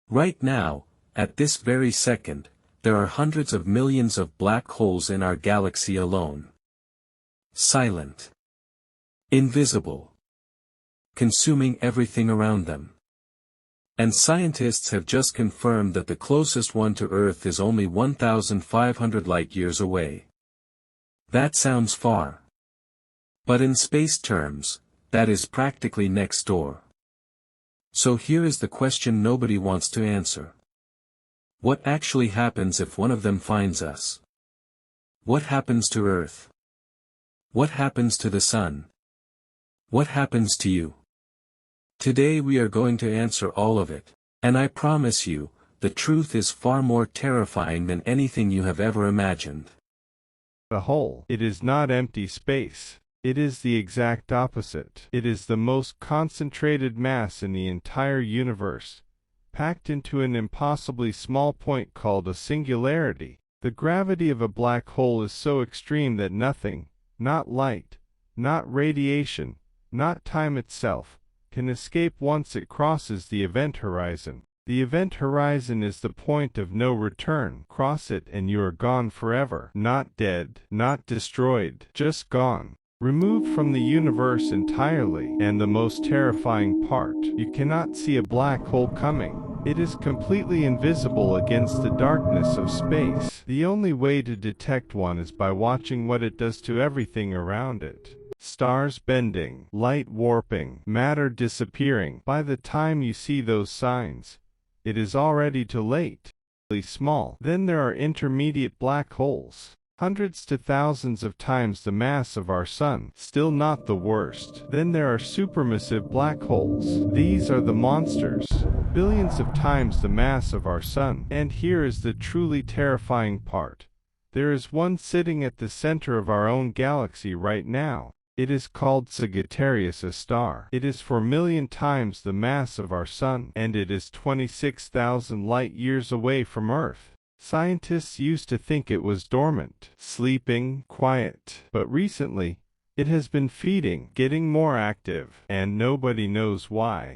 Right now, at this very second, there are hundreds of millions of black holes in our galaxy alone. Silent. Invisible. Consuming everything around them. And scientists have just confirmed that the closest one to Earth is only 1,500 light-years away. That sounds far. But in space terms, that is practically next door. So here is the question nobody wants to answer. What actually happens if one of them finds us? What happens to Earth? What happens to the Sun? What happens to you? Today we are going to answer all of it, and I promise you, the truth is far more terrifying than anything you have ever imagined. A hole. It is not empty space. It is the exact opposite. It is the most concentrated mass in the entire universe, packed into an impossibly small point called a singularity. The gravity of a black hole is so extreme that nothing, not light, not radiation, not time itself, can escape once it crosses the event horizon. The event horizon is the point of no return. Cross it and you are gone forever. Not dead, not destroyed, just gone. Removed from the universe entirely. And the most terrifying part, you cannot see a black hole coming. It is completely invisible against the darkness of space. The only way to detect one is by watching what it does to everything around it. Stars bending, light warping, matter disappearing. By the time you see those signs, it is already too late. Small. Then there are intermediate black holes, hundreds to thousands of times the mass of our Sun. Still not the worst. Then there are supermassive black holes. These are the monsters, billions of times the mass of our Sun. And here is the truly terrifying part. There is one sitting at the center of our own galaxy right now. It is called Sagittarius, a star. It is 4 million times the mass of our Sun, and it is 26,000 light-years away from Earth. Scientists used to think it was dormant, sleeping, quiet. But recently, it has been feeding, getting more active, and nobody knows why.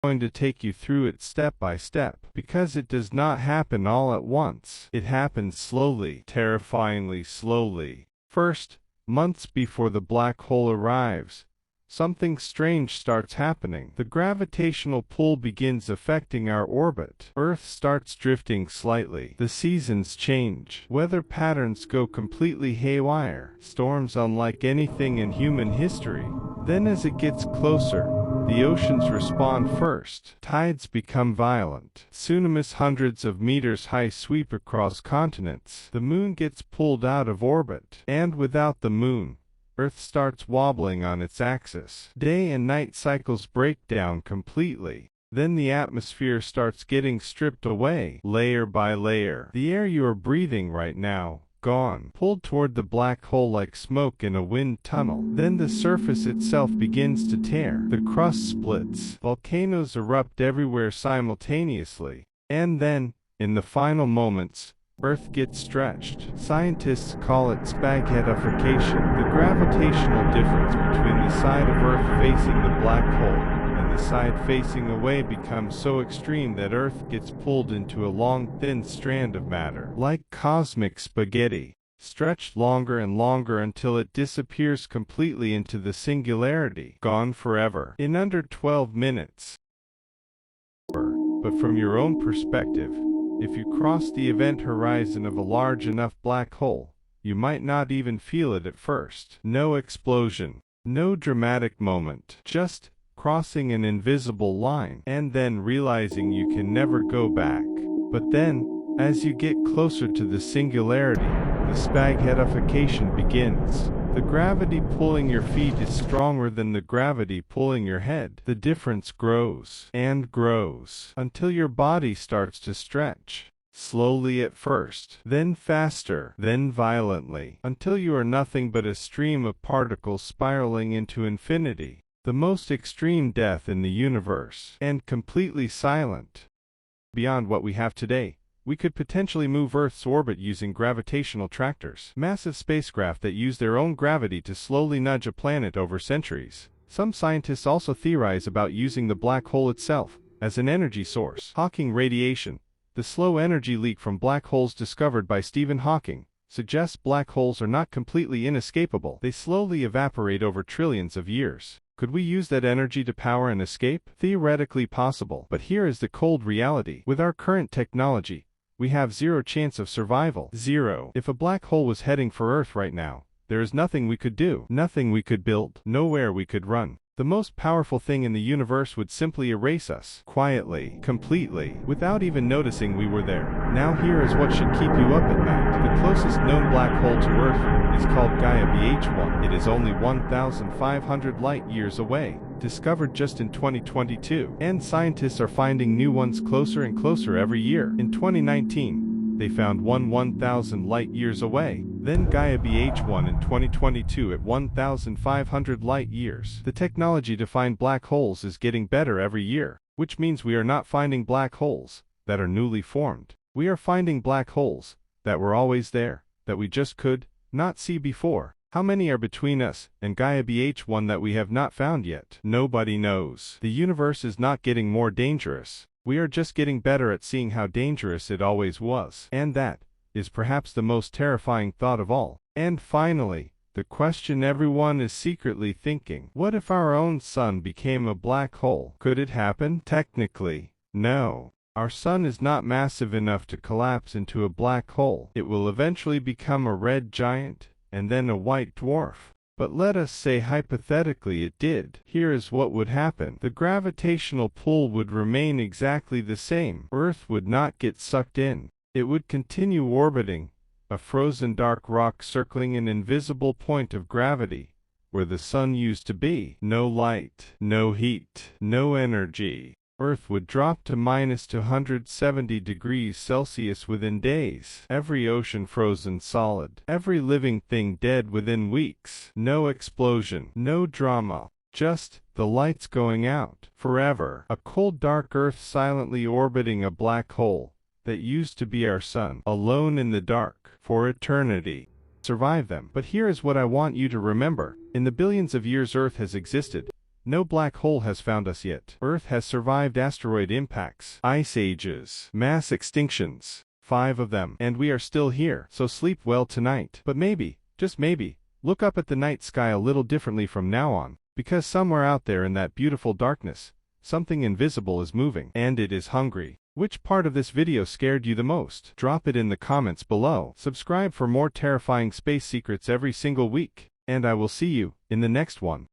I'm going to take you through it step by step, because it does not happen all at once. It happens slowly, terrifyingly slowly. First, months before the black hole arrives, something strange starts happening. The gravitational pull begins affecting our orbit. Earth starts drifting slightly. The seasons change. Weather patterns go completely haywire. Storms unlike anything in human history. Then as it gets closer, the oceans respond first. Tides become violent. Tsunamis hundreds of meters high sweep across continents. The moon gets pulled out of orbit. And without the moon, Earth starts wobbling on its axis. Day and night cycles break down completely. Then the atmosphere starts getting stripped away, layer by layer. The air you are breathing right now, gone, pulled toward the black hole like smoke in a wind tunnel. Then the surface itself begins to tear. The crust splits. Volcanoes erupt everywhere simultaneously. And then, in the final moments, Earth gets stretched. Scientists call it spaghettification. The gravitational difference between the side of Earth facing the black hole and the side facing away becomes so extreme that Earth gets pulled into a long, thin strand of matter, like cosmic spaghetti, stretched longer and longer until it disappears completely into the singularity, gone forever, in under 12 minutes. But from your own perspective, if you cross the event horizon of a large enough black hole, you might not even feel it at first. No explosion, no dramatic moment, just crossing an invisible line, and then realizing you can never go back. But then, as you get closer to the singularity, the spaghettification begins. The gravity pulling your feet is stronger than the gravity pulling your head. The difference grows and grows until your body starts to stretch. Slowly at first, then faster, then violently, until you are nothing but a stream of particles spiraling into infinity. The most extreme death in the universe, and completely silent. Beyond what we have today, we could potentially move Earth's orbit using gravitational tractors, massive spacecraft that use their own gravity to slowly nudge a planet over centuries. Some scientists also theorize about using the black hole itself, as an energy source. Hawking radiation, the slow energy leak from black holes discovered by Stephen Hawking, suggests black holes are not completely inescapable. They slowly evaporate over trillions of years. Could we use that energy to power an escape? Theoretically possible, but here is the cold reality. With our current technology, we have zero chance of survival. Zero. If a black hole was heading for Earth right now, there is nothing we could do, nothing we could build, nowhere we could run. The most powerful thing in the universe would simply erase us, quietly, completely, without even noticing we were there. Now here is what should keep you up at night. The closest known black hole to Earth is called Gaia BH1. It is only 1,500 light-years away, discovered just in 2022, and scientists are finding new ones closer and closer every year. In 2019, they found one 1,000 light-years away. Then Gaia BH1 in 2022 at 1,500 light-years. The technology to find black holes is getting better every year, which means we are not finding black holes that are newly formed. We are finding black holes that were always there, that we just could not see before. How many are between us and Gaia BH1 that we have not found yet? Nobody knows. The universe is not getting more dangerous. We are just getting better at seeing how dangerous it always was. And that is perhaps the most terrifying thought of all. And finally, the question everyone is secretly thinking: what if our own sun became a black hole? Could it happen? Technically, no. Our sun is not massive enough to collapse into a black hole. It will eventually become a red giant, and then a white dwarf. But let us say hypothetically it did. Here is what would happen. The gravitational pull would remain exactly the same. Earth would not get sucked in. It would continue orbiting, a frozen dark rock circling an invisible point of gravity, where the sun used to be. No light, no heat, no energy. Earth would drop to minus 270 degrees Celsius within days. Every ocean frozen solid. Every living thing dead within weeks. No explosion, no drama. Just the lights going out. Forever. A cold dark Earth silently orbiting a black hole that used to be our sun, alone in the dark, for eternity. Survive them. But here is what I want you to remember. In the billions of years Earth has existed, no black hole has found us yet. Earth has survived asteroid impacts, ice ages, mass extinctions, 5 of them, and we are still here. So sleep well tonight. But maybe, just maybe, look up at the night sky a little differently from now on, because somewhere out there in that beautiful darkness, something invisible is moving, and it is hungry. Which part of this video scared you the most? Drop it in the comments below. Subscribe for more terrifying space secrets every single week, and I will see you in the next one.